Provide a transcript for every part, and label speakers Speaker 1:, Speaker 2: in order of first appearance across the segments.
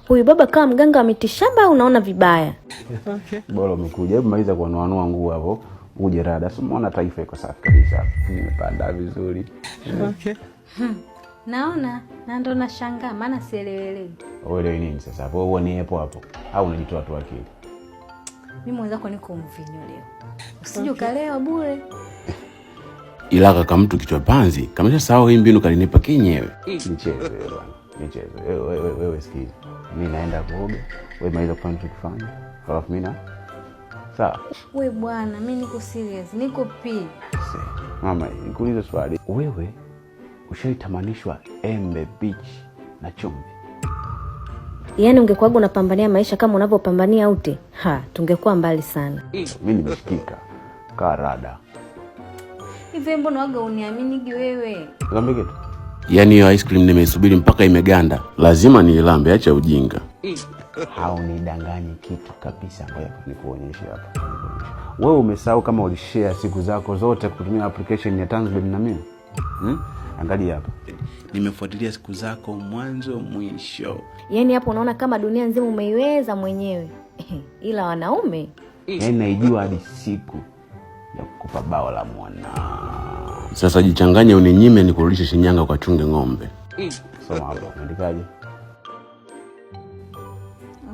Speaker 1: Huyu baba kama mganga wa mitishamba unaona vibaya.
Speaker 2: Okay. Bora umekuja. Hebu maliza kuanoa nguo hapo. Uje rada. Umeona taifa iko safi kabisa. Nimepanda vizuri.
Speaker 3: Okay.
Speaker 1: Naona na ndo nashangaa maana sielewelewi.
Speaker 2: Wewe nini sasa? Hapo uone hapo. Au unajitoa tu akili?
Speaker 1: Mimi mwenzako niko mvinyo leo. Usije ukalewa bure.
Speaker 2: Ila kaka mtu kichwa panzi, kama sasa hii mbinu kalinipa kenyewe. Nicheze bwana. Nicheze. Wewe sikiza. Mimi naenda kuoga. Wewe maliza kufanya tukifanya. Halafu mimi na sawa.
Speaker 1: Wewe bwana, mimi niko serious. Niko pi.
Speaker 2: Mama, nikuulize swali. Wewe ushaitamanishwa embe beach na chumvi?
Speaker 1: Yaani ungekuwa unapambania maisha kama unavyopambania ute, tungekuwa mbali sana.
Speaker 2: Mimi nimeshikika karada.
Speaker 1: Hivi mbona waga uniaminigi wewe?
Speaker 2: Lambe kitu. Yaani hiyo ice cream nimeisubiri mpaka imeganda. Lazima niilambe, acha ujinga. Haunidanganyi kitu kabisa, ngoja nikuonyeshe hapa. Wewe umesahau kama ulishare siku zako zote kutumia application ya Tanzbabe na mimi? Angalia hapa. Nimefuatilia siku zako mwanzo mwisho.
Speaker 1: Yaani hapo unaona kama dunia nzima umeiweza mwenyewe. Ila wanaume,
Speaker 2: yaani naijua hadi siku ya kukupa bao la mwana. Sasa jichanganye uninyime nikurudishe Shinyanga kwa chunge ng'ombe. Soma hapo, andikaje?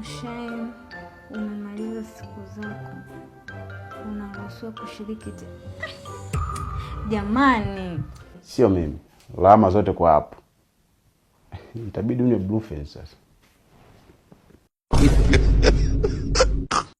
Speaker 1: Oshain, umemaliza siku zako. Unaruhusiwa kushiriki tena. Jamani.
Speaker 2: Sio mimi. Lawama zote kwa hapo. Itabidi une blue face sasa.